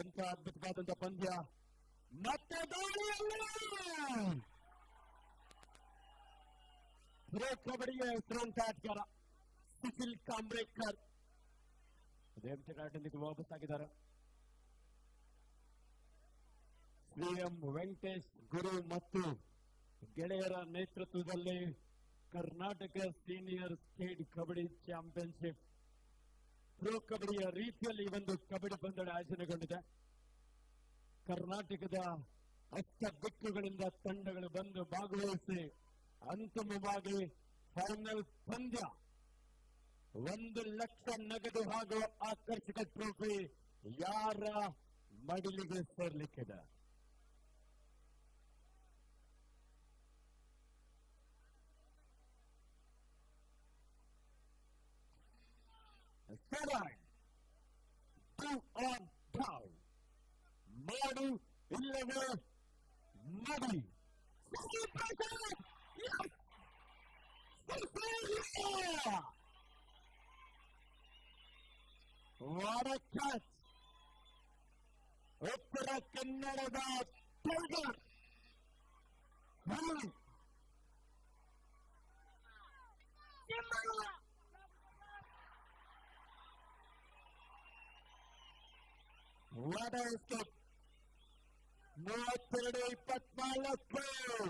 ಎಂತ ಅದ್ಭುತವಾದಂತ ಪಂದ್ಯ. ಮತ್ತೆ ದಾಳಿಯಲ್ಲಿ ಪ್ರೋ ಕಬಡ್ಡಿಯ ಹೆಸರಾಂತ ಆಟಗಾರ ಸುಶೀಲ್ ಕಾಂಬ್ರೇಕರ್ ತಂಡಕ್ಕೆ ವಾಪಸ್ ಆಗಿದ್ದಾರೆ. ಸಿಎಂ ವೆಂಕಟೇಶ್ ಗುರು ಮತ್ತು ಗೆಳೆಯರ ನೇತೃತ್ವದಲ್ಲಿ Karnataka senior state kabaddi championship pro ಕಬಡ್ಡಿಯ ರೀತಿಯಲ್ಲಿ ಒಂದು ಕಬಡ್ಡಿ ಪಂದ್ಯ ಆಯೋಜನೆಗೊಂಡಿದೆ. ಕರ್ನಾಟಕದ 10 ದಿಕ್ಕುಗಳಿಂದ ತಂಡಗಳು ಬಂದು ಭಾಗವಹಿಸಿ ಅಂತಿಮವಾಗಿ ಫೈನಲ್ ಪಂದ್ಯ 1 ಲಕ್ಷ ನಗದು ಹಾಗೂ ಆಕರ್ಷಕ ಟ್ರೋಫಿ ಯಾರ ಮಡಿಲಿಗೆ ಸೇರ್ಲಿಕ್ಕಿದೆ. ಮಾಡು ಇಲ್ಲವೇ ಮಡಿ. ಉತ್ತರ ಕನ್ನಡದ ಟೈಗರ್ What 32-24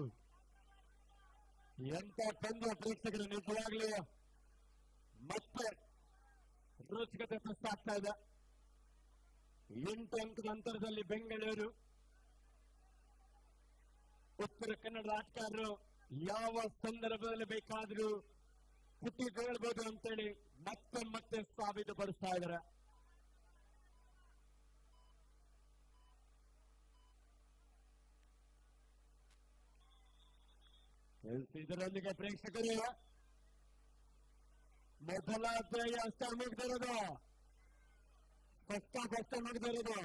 ಎಂತ ಪಂದ್ಯ ಪ್ರೇಕ್ಷಕರು ನಿಜವಾಗ್ಲೂ ಮತ್ತೆ ರೋಚಕತೆ ಸೃಷ್ಟಾಗ್ತಾ ಇದೆ. 8 ಅಂಕದ ಅಂತರದಲ್ಲಿ ಬೆಂಗಳೂರು ಉತ್ತರ ಕನ್ನಡ ಆಟಗಾರರು ಯಾವ ಸಂದರ್ಭದಲ್ಲಿ ಬೇಕಾದರೂ ಪುಟಿಗೇಳ್ಬೋದು ಅಂತೇಳಿ ಮತ್ತೆ ಸಾಬೀತುಪಡಿಸ್ತಾ ಇದ್ದಾರೆ. ಇದರೊಂದಿಗೆ ಪ್ರೇಕ್ಷಕರು ಮೊದಲ ಅಧ್ಯಾಯ ಅಷ್ಟ ಮುಗಿದಿರೋದು, ಫಸ್ಟ್ ಮುಗಿದಿರೋದು.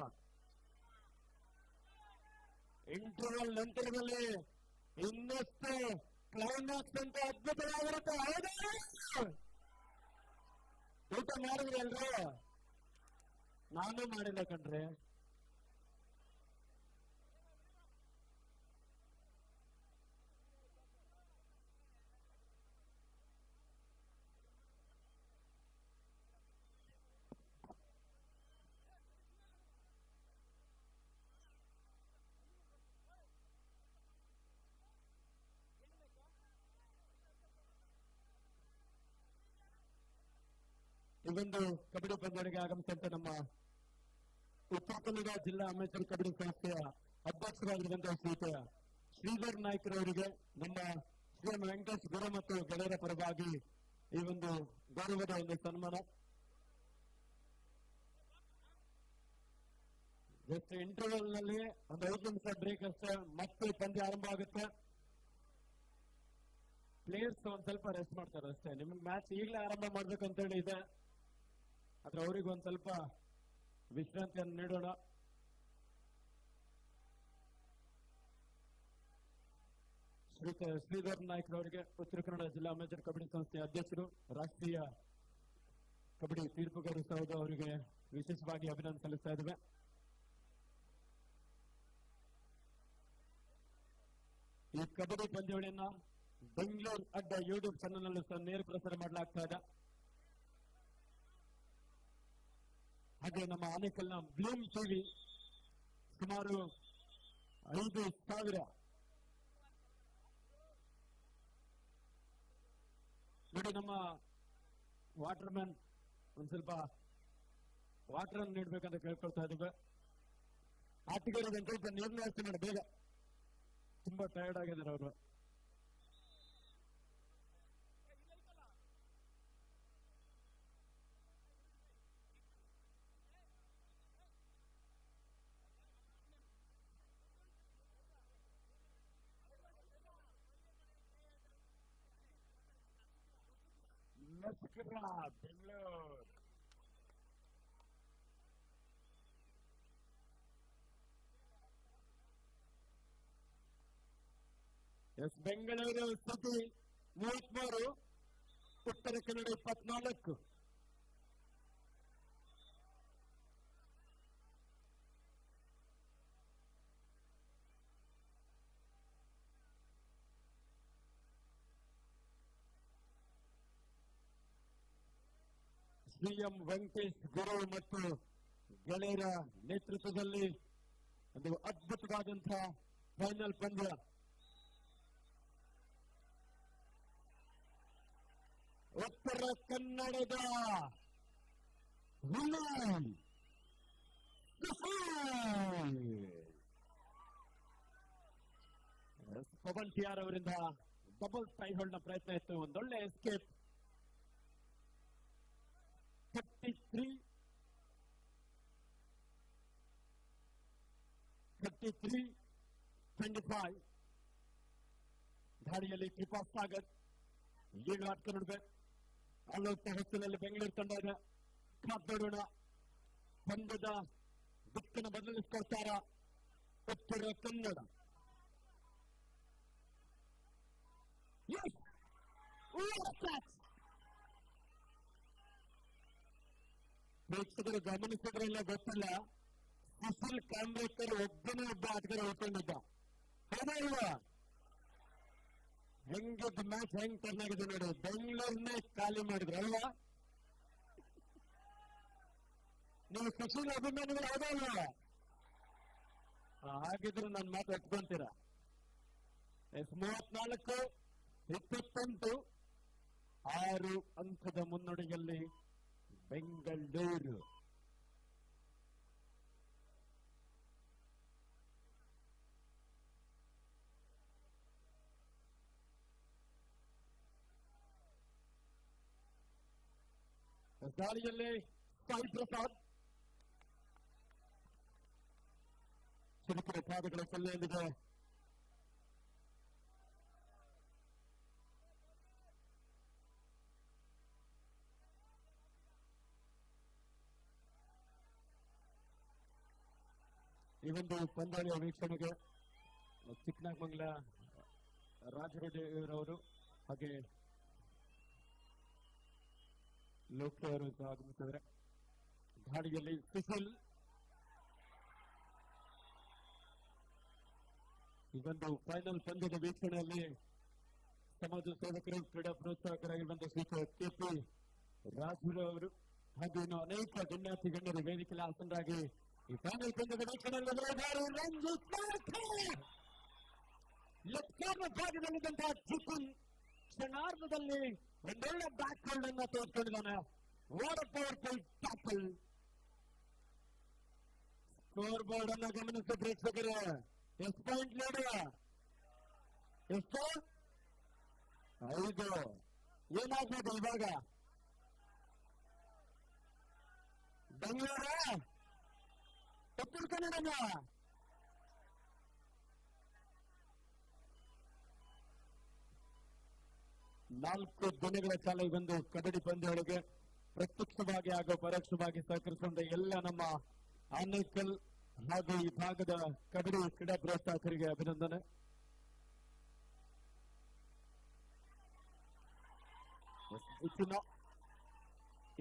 ಇಂಟರ್ವಲ್ ನಂತರದಲ್ಲಿ ಇನ್ನಷ್ಟು ಕ್ಲೈಮ್ಯಾಕ್ಸ್ ಅಂತ ಅದ್ಭುತವಾಗಿರುತ್ತೆ. ಊಟ ಮಾಡಿದ್ರಿ ಅಲ್ರಿ? ನಾನು ಮಾಡಿಲ್ಲ ಕಣ್ರಿ. ಇದೊಂದು ಕಬಡ್ಡಿ ಪಂದ್ಯಾವಳಿಗೆ ಆಗಮಿಸಿದಂತೆ ನಮ್ಮ ಉತ್ತರ ಕನ್ನಡ ಜಿಲ್ಲಾ ಅಮೇಚರ್ ಕಬಡ್ಡಿ ಸಂಸ್ಥೆಯ ಅಧ್ಯಕ್ಷರಾಗಿರುವಂತಹ ಶ್ರೀಯುತ ಶ್ರೀಧರ್ ನಾಯ್ಕರವರಿಗೆ ನಮ್ಮ ಶ್ರೀ ವೆಂಕಟೇಶ್ ಗುರು ಮತ್ತು ಗೆಳೆಯರ ಪರವಾಗಿ ಈ ಒಂದು ಗೌರವದ ಒಂದು ಸನ್ಮಾನ. ಜಸ್ಟ್ ಇಂಟರ್ವಲ್ ನಲ್ಲಿ ಒಂದು 5 ನಿಮಿಷ ಬ್ರೇಕ್ ಅಷ್ಟೇ, ಮತ್ತೆ ಪಂದ್ಯ ಆರಂಭ ಆಗುತ್ತೆ. ಪ್ಲೇಯರ್ಸ್ ಒಂದ್ ಸ್ವಲ್ಪ ರೆಸ್ಟ್ ಮಾಡ್ತಾರೆ ಅಷ್ಟೇ. ನಿಮ್ಗೆ ಮ್ಯಾಚ್ ಈಗಲೇ ಆರಂಭ ಮಾಡ್ಬೇಕು ಅಂತ ಹೇಳಿ ಇದೆ, ಆದ್ರೆ ಅವ್ರಿಗೆ ಒಂದ್ ಸ್ವಲ್ಪ ವಿಶ್ರಾಂತಿಯನ್ನು ನೀಡೋಣ. ಶ್ರೀಧರ್ ನಾಯ್ಕರವರಿಗೆ ಉತ್ತರ ಕನ್ನಡ ಜಿಲ್ಲಾ ಅಮೇಚರ್ ಕಬಡ್ಡಿ ಸಂಸ್ಥೆಯ ಅಧ್ಯಕ್ಷರು, ರಾಷ್ಟ್ರೀಯ ಕಬಡ್ಡಿ ತೀರ್ಪುಗಾರರು ಸಹ ಅವರಿಗೆ ವಿಶೇಷವಾಗಿ ಅಭಿನಂದನೆ ಸಲ್ಲಿಸ್ತಾ ಇದ್ದೇವೆ. ಈ ಕಬಡ್ಡಿ ಪಂದ್ಯಾವಳಿಯನ್ನ ಬೆಂಗಳೂರು ಅಡ್ಡ ಯೂಟ್ಯೂಬ್ ಚಾನಲ್ ನಲ್ಲೂ ಸಹ ನೇರ ಪ್ರಸಾರ ಮಾಡಲಾಗ್ತಾ ಇದೆ. ಹಾಗೆ ನಮ್ಮ ಆನೇಕಲ್ನ ಬ್ಲೂಮ್ ಟಿವಿ ಸುಮಾರು 5,000 ನೋಡಿ. ನಮ್ಮ ವಾಟರ್ ಮ್ಯಾನ್ ಒಂದ್ ಸ್ವಲ್ಪ ವಾಟರ್ ಅನ್ನು ನೀಡ್ಬೇಕಂತ ಕೇಳ್ಕೊಳ್ತಾ ಇದ್ದೀವಿ. ಆಟಗಾರರಿಗೆ ಒಂದ್ ಸ್ವಲ್ಪ ನೀರಿನ ವ್ಯವಸ್ಥೆ ಮಾಡಿ, ಬೇಗ ತುಂಬಾ ಟಯರ್ಡ್ ಆಗಿದ್ದಾರೆ ಅವರು. ಬೆಂಗಳೂರು ಬೆಂಗಳೂರು ಸಿಟಿ 33, ಉತ್ತರ ಕನ್ನಡ 24. ಸಿಎಂ ವೆಂಕಟೇಶ್ ಗುರು ಮತ್ತು ಗೆಳೆಯರ ನೇತೃತ್ವದಲ್ಲಿ ಒಂದು ಅದ್ಭುತವಾದಂತಹ ಫೈನಲ್ ಪಂದ್ಯ. ಉತ್ತರ ಕನ್ನಡದ ಪವನ್ ಟಿಆರ್ ಅವರಿಂದ ಡಬಲ್ ಟೈ ಹೋಲ್ಡ್ ನ ಪ್ರಯತ್ನ ಇತ್ತು. ಒಂದೊಳ್ಳೆ ಎಸ್ಕೇಪ್. 33-25 ದಾಳಿಯಲ್ಲಿ ಕೃಪಾ ಸಾಗರ್ ಈಗ ಆಟ ನೋಡ್ಬೇಕು. ಆಲೋಚನೆ ಹೊತ್ತಿನಲ್ಲಿ ಬೆಂಗಳೂರು ತಂಡ ಇದೆ. ಕಾದ್ ನೋಡೋಣ, ಪಂದ್ಯದ ದಿಕ್ಕನ್ನು ಬದಲಿಸ್ಕೊಳ್ತಾರ ಉತ್ತರ ಕನ್ನಡ. ಪ್ರೇಕ್ಷಕರು ಗಮನಿಸಿದ್ರಲ್ಲ ಗೊತ್ತಿಲ್ಲ, ಸುಶೀಲ್ ಕಾಂಬ್ರೇಕರ್ ಒಬ್ಬನೇ ಒಬ್ಬ ಆಟಗಾರ ಉಳ್ಕೊಂಡಿದ್ದ. ಹೌದಾ ಇಲ್ವಾ? ಹೆಂಗಿದ್ದ ಮ್ಯಾಚ್ ಹೆಂಗ್ ಟರ್ನ್ ಆಗಿದೆ ನೋಡಿ. ಬೆಂಗಳೂರನ್ನೇ ಖಾಲಿ ಮಾಡಿದ್ರು ಅಲ್ವಾ? ನೀವು ಸುಶೀಲ್ ಅಭಿಮಾನಿಗಳು ಹೌದಾ ಅಲ್ವಾ? ಹಾಗಿದ್ರೆ ನನ್ನ ಮಾತು ಹಚ್ಕೊಂತೀರಾ? 34-28 6 ಅಂಕದ ಮುನ್ನಡೆಯಲ್ಲಿ ಬೆಂಗಳೂರು. ದಾಳಿಯಲ್ಲಿ ಸಾಯಿ ಪ್ರಸಾದ್ ಚಿರಕರ ಪಾದಗಳ ಸಲ್ಲೆಯಲ್ಲಿದೆ. ಈ ಒಂದು ಪಂದ್ಯಾವಳಿಯ ವೀಕ್ಷಣೆಗೆ ಚಿಕ್ಕನಾಗಮಂಗಲ ರಾಜರೆಡ್ಡಿರವರು ಹಾಗೆ ಲೋಕರು ಸಹ ಆಗಮಿಸಿದರೆ. ದಾಳಿಯಲ್ಲಿ ಸುಶೀಲ್. ಈ ಒಂದು ಫೈನಲ್ ಪಂದ್ಯದ ವೀಕ್ಷಣೆಯಲ್ಲಿ ಸಮಾಜ ಸೇವಕರು, ಕ್ರೀಡಾ ಪ್ರೋತ್ಸಾಹಕರಾಗಿರುವಂತಹ ಶ್ರೀ ಕೆಪಿ ರಾಜುರ ಅವರು ಹಾಗೂ ಇನ್ನು ಅನೇಕ ಗಣ್ಯಾತಿ ಗಣ್ಯರು ವೇದಿಕೆಯಲ್ಲಿ ಆಸನರಾಗಿ ಈ ಫೈನಲ್ ಪಂದ್ಯದ ವೀಕ್ಷಣೆಯಲ್ಲಿ ಭಾಗದಲ್ಲಿದ್ದಂತಹ ಜಿತಿನ್ ಕ್ಷಣಾರ್ಧದಲ್ಲಿ ಒಂದೊಳ್ಳೆ ಬ್ಯಾಕ್ ಹೋಲ್ಡ್ ಅನ್ನ ತೋರಿಸ್ಕೊಂಡಿದ್ದಾನೆ. What a powerful tackle. Score board ಅನ್ನು ಗಮನಿಸಿ ಪ್ರೇಕ್ಷಕರೇ, ಎಷ್ಟು ಪಾಯಿಂಟ್ ಲೀಡ್? ಎಷ್ಟು? 5. ಏನಾಗ್ಬೋದು ಇವಾಗ? ಬೆಂಗಳೂರ ಉತ್ತರ ಕನ್ನಡನ ನಾಲ್ಕು ದಿನಗಳ ಕಾಲ ಈ ಒಂದು ಕಬಡ್ಡಿ ಪಂದ್ಯಗಳಿಗೆ ಪ್ರತ್ಯಕ್ಷವಾಗಿ ಹಾಗೂ ಪರೋಕ್ಷವಾಗಿ ಸಹಕರಿಸಿಕೊಂಡ ಎಲ್ಲ ನಮ್ಮ ಆನೇಕಲ್ ಹಾಗೂ ಈ ಭಾಗದ ಕಬಡ್ಡಿ ಕ್ರೀಡಾ ಪ್ರೋತ್ಸಾಹಕರಿಗೆ ಅಭಿನಂದನೆ.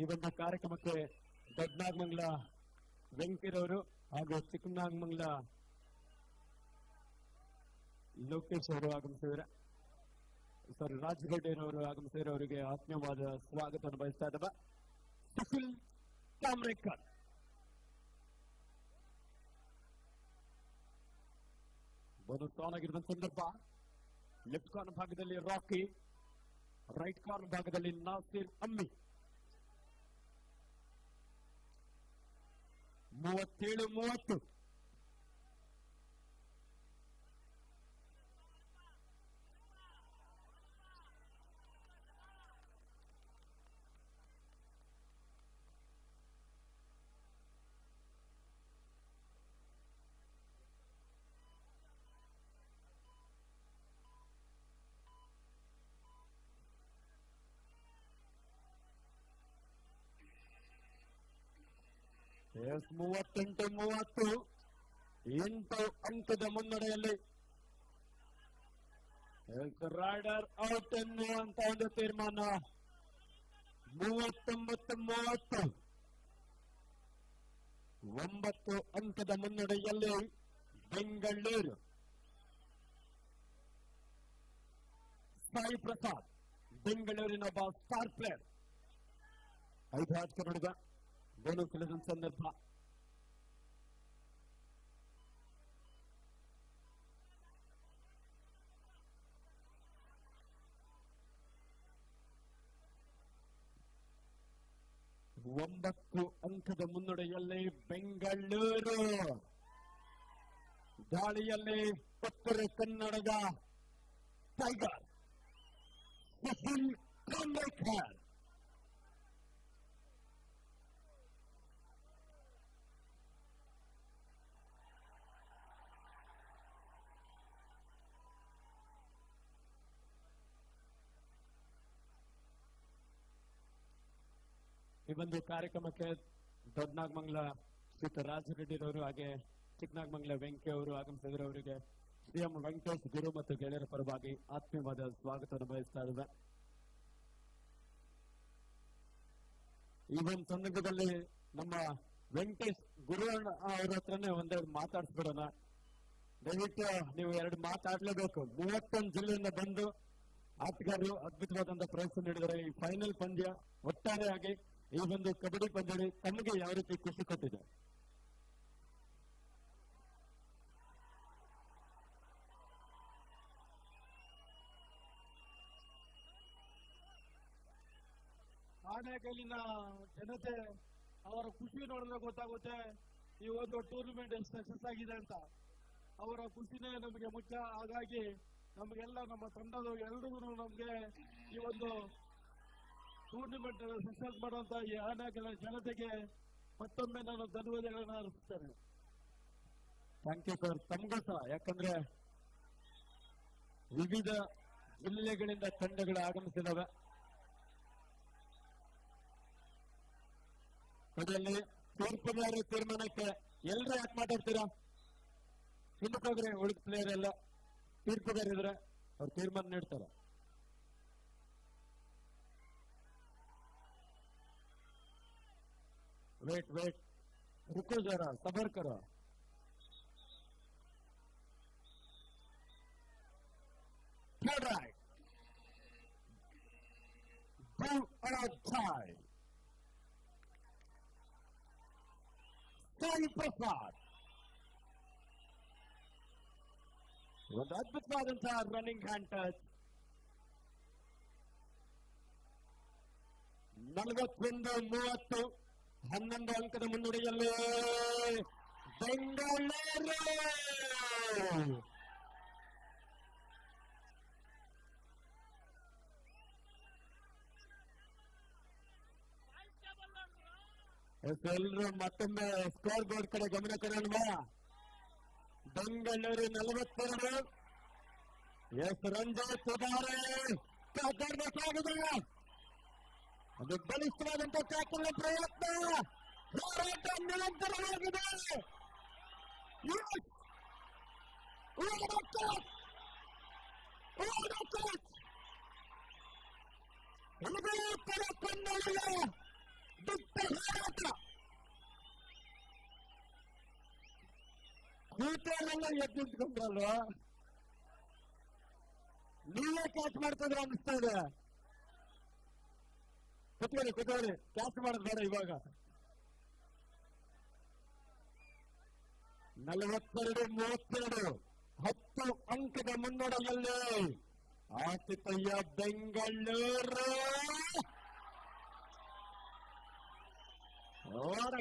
ಈ ಒಂದು ಕಾರ್ಯಕ್ರಮಕ್ಕೆ ದೊಡ್ಡನಾಗಮಂಗಲ ವೆಂಕಟರವರು ಹಾಗೂ ಚಿಕ್ಕನಾಗಮಂಗಲ ಲೋಕೇಶ್ ಅವರು ಆಗಮಿಸಿದರೆ, ಸರ್ ರಾಜಗಡ್ಡೆಯವರು ಆಗಮಿಸಿದರೆ ಅವರಿಗೆ ಆತ್ಮೀಯವಾದ ಸ್ವಾಗತ ಬಯಸ್ತಾ ಇದ್ದಾವೆ. ಸುಶೀಲ್ ಕಾಮ್ರೇಕರ್ ಬೋನಸ್ ಆನ್ ಆಗಿರುವ ಸಂದರ್ಭ. ಲೆಫ್ಟ್ ಕಾರ್ನರ್ ಭಾಗದಲ್ಲಿ ರಾಕಿ, ರೈಟ್ ಕಾರ್ನರ್ ಭಾಗದಲ್ಲಿ ನಾಸಿರ್ ಅಮ್ಮಿ. 37-30. ಎಸ್ 38-30. 8 ಅಂಕದ ಮುನ್ನಡೆಯಲ್ಲಿ ರೈಡರ್ ಔಟ್ ಎನ್ನುವಂತ ಒಂದು ತೀರ್ಮಾನ. 39-30. 9 ಅಂಕದ ಮುನ್ನಡೆಯಲ್ಲಿ ಬೆಂಗಳೂರು. ಸಾಯಿ ಪ್ರಸಾದ್ ಬೆಂಗಳೂರಿನ ಒಬ್ಬ ಸ್ಟಾರ್ ಪ್ಲೇಯರ್. 5 ಆಟಕ್ಕೆ ನಡೆದ ಬೋನಸ್ ಇಲ್ಲದ ಸಂದರ್ಭ. ಒಂಬತ್ತು ಅಂಕದ ಮುನ್ನಡೆಯಲ್ಲಿ ಬೆಂಗಳೂರು. ದಾಳಿಯಲ್ಲಿ ಉತ್ತರ ಕನ್ನಡದ ಟೈಗರ್ ಸುಶೀಲ್ ಕಾಮ್ರೇಕರ್. ಈ ಒಂದು ಕಾರ್ಯಕ್ರಮಕ್ಕೆ ದೊಡ್ಡನಾಗಮಂಗಲ ಶ್ರೀತ ರಾಜರೆಡ್ಡಿರವರು ಹಾಗೆ ಚಿಕ್ಕನಾಗಮಂಗಲ ವೆಂಕಿ ಅವರು ಆಗಮಿಸಿದರೆ ಅವರಿಗೆ ಶ್ರೀಎಂ ವೆಂಕಟೇಶ್ ಗುರು ಮತ್ತು ಗೆಳೆಯರ ಪರವಾಗಿ ಆತ್ಮೀಯವಾದ ಸ್ವಾಗತವನ್ನು ಬಯಸ್ತಾ ಇದ್ದೇವೆ. ಈ ಒಂದು ಸಂದರ್ಭದಲ್ಲಿ ನಮ್ಮ ವೆಂಕಟೇಶ್ ಗುರು ಅವರ ಹತ್ರನೇ ಒಂದೆರಡು ಮಾತಾಡಿಸ್ಬಿಡೋಣ. ದಯವಿಟ್ಟು ನೀವು 2 ಮಾತಾಡ್ಲೇಬೇಕು. 31 ಜಿಲ್ಲೆಯಿಂದ ಬಂದು ಆಟಗಾರರು ಅದ್ಭುತವಾದಂತಹ ಪ್ರಯತ್ನ ನೀಡಿದರೆ ಈ ಫೈನಲ್ ಪಂದ್ಯ ಒಟ್ಟಾರೆಯಾಗಿ ಈ ಒಂದು ಕಬಡ್ಡಿ ಪಂದ್ಯ ತಮಗೆ ಯಾವ ರೀತಿ ಖುಷಿ ಕೊಟ್ಟಿದೆ? ಆನೇಕಲ್ಲಿನ ಜನತೆ ಅವರ ಖುಷಿ ನೋಡಿದ್ರೆ ಗೊತ್ತಾಗುತ್ತೆ ಈ ಒಂದು ಟೂರ್ನಮೆಂಟ್ ಎಷ್ಟು ಸಕ್ಸಸ್ ಆಗಿದೆ ಅಂತ. ಅವರ ಖುಷಿನೇ ನಮಗೆ ಮುಖ್ಯ. ಹಾಗಾಗಿ ನಮಗೆಲ್ಲ ನಮ್ಮ ತಂಡದ ಎಲ್ರಿಗೂ ನಮಗೆ ಈ ಒಂದು ಟೂರ್ನಮೆಂಟ್ ಸಕ್ಸಸ್ ಮಾಡುವಂತ ಈ ಆನೇಕಲ್ ಜನತೆಗೆ ಮತ್ತೊಮ್ಮೆ ನಾನು ಧನ್ಯವಾದಗಳನ್ನು ಅರ್ಪಿಸ್ತೇನೆ. Thank you sir. ತಮಗೂ ಸಹ, ಯಾಕಂದ್ರೆ ವಿವಿಧ ಜಿಲ್ಲೆಗಳಿಂದ ತಂಡಗಳು ಆಗಮಿಸಿದವೆ. ಅದರಲ್ಲಿ ತೀರ್ಪುಗಾರ ತೀರ್ಮಾನಕ್ಕೆ ಎಲ್ಲರೂ ಯಾಕೆ ಮಾತಾಡ್ತೀರಾ? ಹಿಂದಕ್ಕೋಗ್ರೆ ಉಳಿದ ಪ್ಲೇಯರ್ ಎಲ್ಲ ತೀರ್ಪುಗಾರ ಇದ್ರೆ ಅವ್ರು ತೀರ್ಮಾನ ನೀಡ್ತಾರೆ. ವೇಟ್ रुको जरा, सबर करो. Third right. Do or die. Sai Prasad. ಒಂದು ಅದ್ಭುತವಾದಂತಹ ರನ್ನಿಂಗ್ ಹ್ಯಾಂಡ್ ಟಚ್. 41-30 11 ಅಂಕದ ಮುನ್ನಡೆಯಲ್ಲಿ ಬೆಂಗಳೂರು. ಎಲ್ಲರೂ ಮತ್ತೊಮ್ಮೆ ಸ್ಕೋರ್ ಬೋರ್ಡ್ ಕಡೆ ಗಮನ ಕೊಡೋಣ. ಬೆಂಗಳೂರು 42, ಎಸ್ ರಂಜಿತ್ ಇದ್ದಾರೆ. ಕಾಪಾಡಬೇಕಾಗಿದೆ. ಅದು ಬಲಿಷ್ಠವಾದಂತ ಟ್ಯಾಕಲ್ ಪ್ರಯತ್ನ. ಹೋರಾಟ ನಿರಂತರವಾಗಿದೆ. ಕನ್ನಡಿಗ ಬಿಟ್ಟ ಹೋರಾಟ. ಕೂಟರೆಲ್ಲ ಎದ್ದು ನಿಂತ್ಕೊಂಡ್ರಲ್ವಾ, ನೀವೇ ಕ್ಯಾಚ್ ಮಾಡ್ತಿದ್ರೆ ಅನಿಸ್ತಾ ಇದೆ. ಕುತ್ಕೊಳ್ಳಿ ಕ್ಯಾಚ್ ಮಾಡೋದು ಬೇಡ ಇವಾಗ. 42-32 10 ಅಂಕದ ಮುನ್ನಡೆಯಲ್ಲಿ ಆತಿಥೇಯ ಬೆಂಗಳೂರು.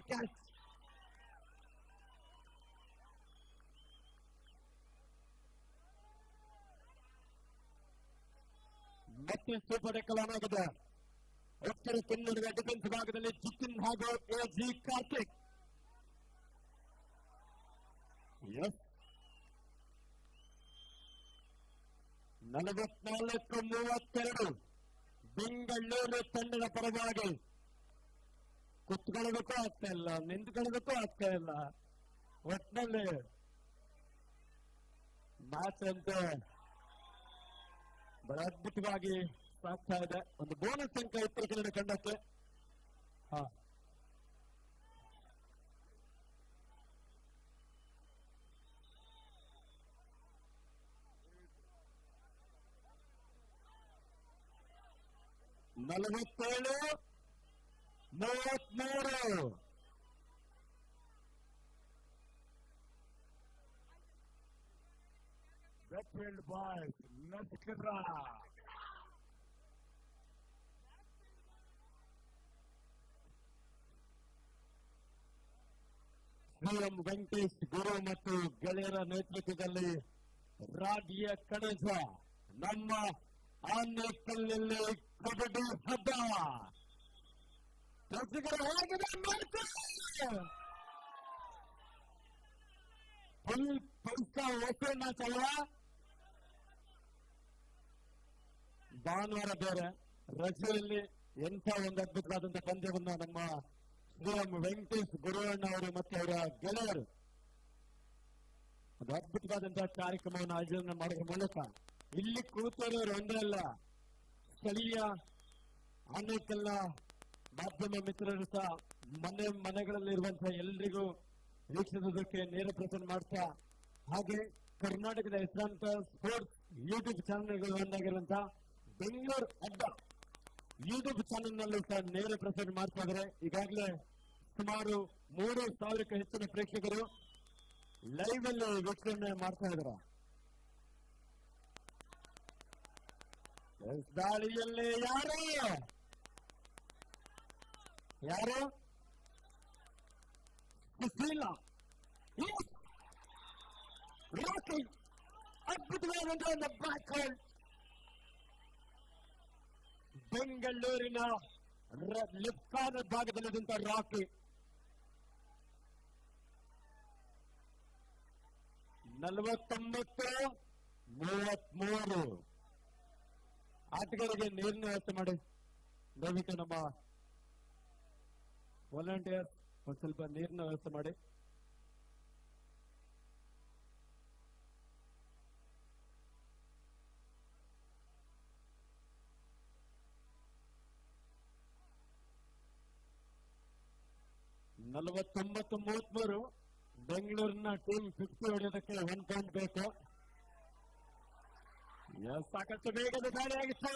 ಕ್ಯಾಚ್. ಮತ್ತೆ ಸೂಪರ್ ಟೆಕಲ್ ಆಗಿದೆ. ಉತ್ತರ ಕನ್ನಡದ ಡಿಫೆನ್ಸ್ ಭಾಗದಲ್ಲಿ ಜಿತಿನ್ ಹಾಗೂ ಎಜಿ ಕಾರ್ತಿಕ್. 44-32 ಬೆಂಗಳೂರು ತಂಡದ ಪರವಾಗಿ. ಕುತ್ಕೊಳ್ಳೋದಕ್ಕೂ ಆಗ್ತಾ ಇಲ್ಲ, ನಿಂತ್ಕೊಳ್ಳೋದಕ್ಕೂ ಆಗ್ತಾ ಇಲ್ಲ. ಒಟ್ಟಿನಲ್ಲಿ ಮ್ಯಾಚ್ ಅಂತೆ ಬಹಳ ಅದ್ಭುತವಾಗಿ ಸಾಗ್ತಾ ಇದೆ. ಒಂದು ಬೋನಸ್ ಅಂಕ ಉತ್ತರ ಕನ್ನಡ ತಂಡಕ್ಕೆ. 47-33 Redfield boys, Naskara. CM Venkatesh Guru ಮತ್ತು ಗೆಳೆಯರ ನೇತೃತ್ವದಲ್ಲಿ ರಾಜ್ಯ ಕಣಜ ನಮ್ಮ ಆನೇಕಲ್ನಲ್ಲಿ ಕಬಡ್ಡಿ ಹಬ್ಬ ಫುಲ್ ಪೈಸಾ ಓಕೆ ಮ್ಯಾಚ್ ಅಲ್ವಾ. ಭಾನುವಾರ ಬೇರೆ ರಜೆಯಲ್ಲಿ ಎಂಥ ಒಂದು ಅದ್ಭುತವಾದಂಥ ಪಂದ್ಯವನ್ನು ನಮ್ಮ ಸಿಎಂ ವೆಂಕಟೇಶ್ ಗುರುವಣ್ಣ ಅವರು ಮತ್ತು ಅವರ ಗೆಳೆಯರು ಒಂದು ಅದ್ಭುತವಾದಂತಹ ಕಾರ್ಯಕ್ರಮವನ್ನು ಆಯೋಜನೆ ಮಾಡೋದ್ರ ಮೂಲಕ ಇಲ್ಲಿ ಕೂತವರು ಒಂದೇ ಅಲ್ಲ, ಸ್ಥಳೀಯ ಆನೇಕಲ್ನ ಮಾಧ್ಯಮ ಮಿತ್ರರು ಸಹ ಮನೆಗಳಲ್ಲಿರುವಂತಹ ಎಲ್ರಿಗೂ ವೀಕ್ಷಿಸೋದಕ್ಕೆ ನೇರ ಪ್ರಸಾರ ಮಾಡ್ತಾ, ಹಾಗೆ ಕರ್ನಾಟಕದ ಹೆಸರಾಂತ ಸ್ಪೋರ್ಟ್ಸ್ ಯೂಟ್ಯೂಬ್ ಚಾನೆಲ್ಗಳು ಒಂದಾಗಿರುವಂತಹ ಬೆಂಗಳೂರು ಅಡ್ಡ ಯೂಟ್ಯೂಬ್ ಚಾನೆಲ್ ನಲ್ಲೂ ಸಹ ನೇರ ಪ್ರಸಾರ ಮಾಡ್ತಾ ಇದ್ದಾರೆ. ಈಗಾಗಲೇ ಸುಮಾರು 3,000ಕ್ಕೂ ಹೆಚ್ಚಿನ ಪ್ರೇಕ್ಷಕರು ಲೈವ್ ಅಲ್ಲಿ ವೀಕ್ಷಣೆ ಮಾಡ್ತಾ ಇದ್ದಾರೆ. ದಾಳಿಯಲ್ಲಿ ಯಾರು ಸುಶೀಲ ಅದ್ಭುತವಾದಂತಹ ಒಂದು ಬ್ಯಾಕ್ ಹ್ಯಾಂಡ್. ಬೆಂಗಳೂರಿನ ಲೆಫ್ಟ್ ಕಾರ್ನರ್ ಭಾಗದಲ್ಲಿದ್ದಂಥ ರಾಕಿ 49-33 ಆಟಗಾರರಿಗೆ ನೀರಿನ ವ್ಯವಸ್ಥೆ ಮಾಡಿ. ದಯವಿಟ್ಟು ನಮ್ಮ ವಾಲಂಟಿಯರ್ಸ್ ಒಂದು ಸ್ವಲ್ಪ ನೀರಿನ ವ್ಯವಸ್ಥೆ ಮಾಡಿ. (49-33) ಬೆಂಗಳೂರಿನ ಟೀಮ್ 50 ಹೊಡೆಯೋದಕ್ಕೆ 1 ಪಾಯಿಂಟ್ ಬೇಕು. ಸಾಕಷ್ಟು ಬೇಗದ ದಾಳಿಯಾಗಿತ್ತು.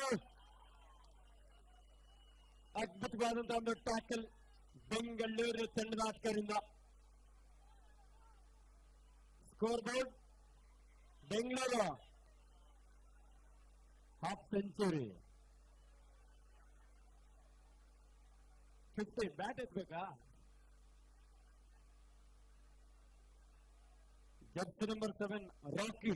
ಅದ್ಭುತವಾದಂತಹ ಒಂದು ಟ್ಯಾಕಲ್ ಬೆಂಗಳೂರು ತಂಡದ ಆಟಗಾರರಿಂದ. Score board Bengaluru half century. 50 bat ಎತ್ಬೇಕಾ? Jersey number 7 Rocky.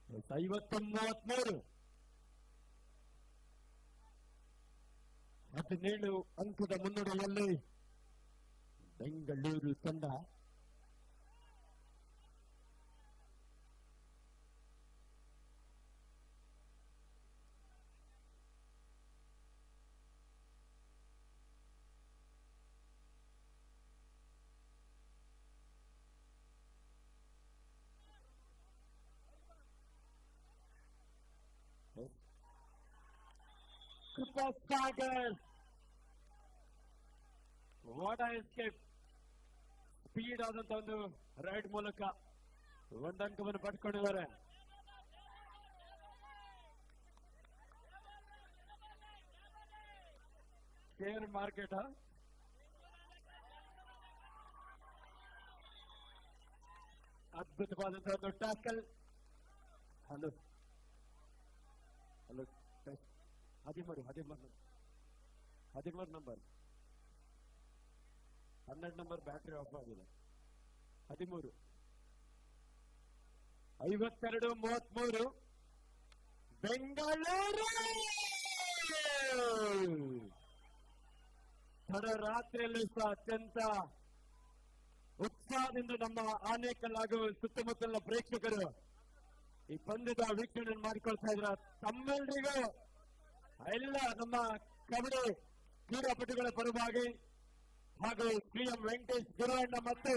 50-33 17 ಅಂಕದ ಮುನ್ನಡೆಯಲ್ಲಿ ಬೆಂಗಳೂರು ತಂಡ. Sagar, what a escape! Speed ಆದಂತ ಒಂದು ರೈಡ್ ಮೂಲಕ ಒಂದು ಅಂಕವನ್ನು ಪಡ್ಕೊಂಡಿದ್ದಾರೆ. ಶೇರ್ ಮಾರ್ಕೆಟ್ ಅದ್ಭುತವಾದಂತಹ ಒಂದು tackle. Hello 13 number 12 number battery of ಆಗಿದೆ. 13 52-33 ಬೆಂಗಳೂರು. ತಡರಾತ್ರಿಯಲ್ಲೂ ಸಹ ಅತ್ಯಂತ ಉತ್ಸಾಹದಿಂದ ನಮ್ಮ ಆನೇಕಲ್ ಹಾಗೂ ಸುತ್ತಮುತ್ತಲಿನ ಪ್ರೇಕ್ಷಕರು ಈ ಪಂದ್ಯದ ವೀಕ್ಷಣೆ ಮಾಡಿಕೊಳ್ತಾ ಇದ್ರ. ತಮ್ಮೆಲ್ಲರಿಗೂ ಎಲ್ಲ ನಮ್ಮ ಕಬಡ್ಡಿ ಕ್ರೀಡಾಪಟುಗಳ ಪರವಾಗಿ ಹಾಗೂ ಸಿಎಂ ವೆಂಕಟೇಶ್ ಗುರವಣ್ಣ ಮತ್ತು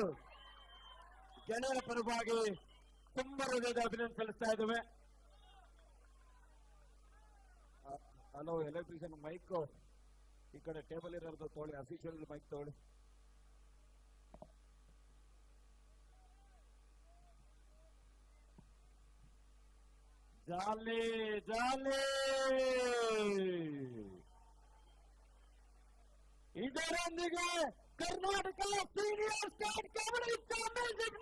ಗೆಳೆಯರ ಪರವಾಗಿ ತುಂಬಾ ಹೃದಯದ ಅಭಿನಂದನೆ ಸಲ್ಲಿಸ್ತಾ ಇದ್ದೇವೆ. ಹಲೋ, ಎಲೆಕ್ಟ್ರಿಷಿಯನ್ ಮೈಕ್ ಈ ಕಡೆ ಟೇಬಲ್ ಇರೋದು ತೋಳಿ, ಅಫಿಷಿಯಲ್ ಮೈಕ್ ತೋಳಿ. ಜಾಲಿ ಜಾಲಿ. ಇದರೊಂದಿಗೆ Karnataka senior state kabaddi championship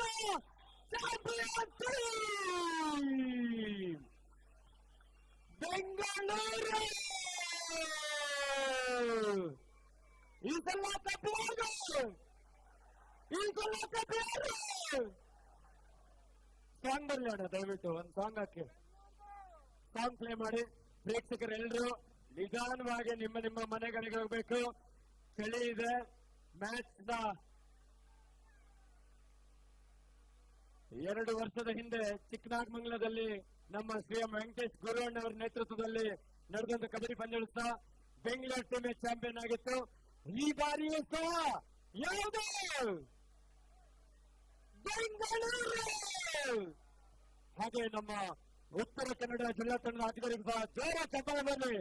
champion team Bengaluru ಈ ಸಲ ಕಪ್ಪು. ಸಾಂಗ್ ಬರಲಿಲ್ಲ, ದಯವಿಟ್ಟು ಒಂದು ಸಾಂಗ್ ಹಾಕಿ. ಸಾಂಗ್ ಪ್ಲೇ ಮಾಡಿ. ಪ್ರೇಕ್ಷಕರೆಲ್ಲರೂ ನಿಧಾನವಾಗಿ ನಿಮ್ಮ ನಿಮ್ಮ ಮನೆಗಳಿಗೆ ಹೋಗ್ಬೇಕು. ಚಳಿ ಇದೆ. ಮ್ಯಾಚ್ ನ 2 ವರ್ಷದ ಹಿಂದೆ ಚಿಕ್ಕನಾಗಮಂಗಲದಲ್ಲಿ ನಮ್ಮ ಸಿಎಂ ವೆಂಕಟೇಶ್ ಗುರವಣ್ಣ ಅವರ ನೇತೃತ್ವದಲ್ಲಿ ನಡೆದಂತ ಕಬಡ್ಡಿ ಪಂದ್ಯೋತ್ಸವ ಬೆಂಗಳೂರು ಟೀಮ್ ಚಾಂಪಿಯನ್ ಆಗಿತ್ತು. ಈ ಬಾರಿಯೂ ಸಹ ಯಾವುದು ಬೆಂಗಳೂರು. ಹಾಗೆ ನಮ್ಮ ಉತ್ತರ ಕನ್ನಡ ಜಿಲ್ಲಾ ತಂಡದ ಅಧಿಕಾರಿಗಳು ಸಹ ಜೋರ ಚಪ್ಪಾಳೆ ಬರಲಿ.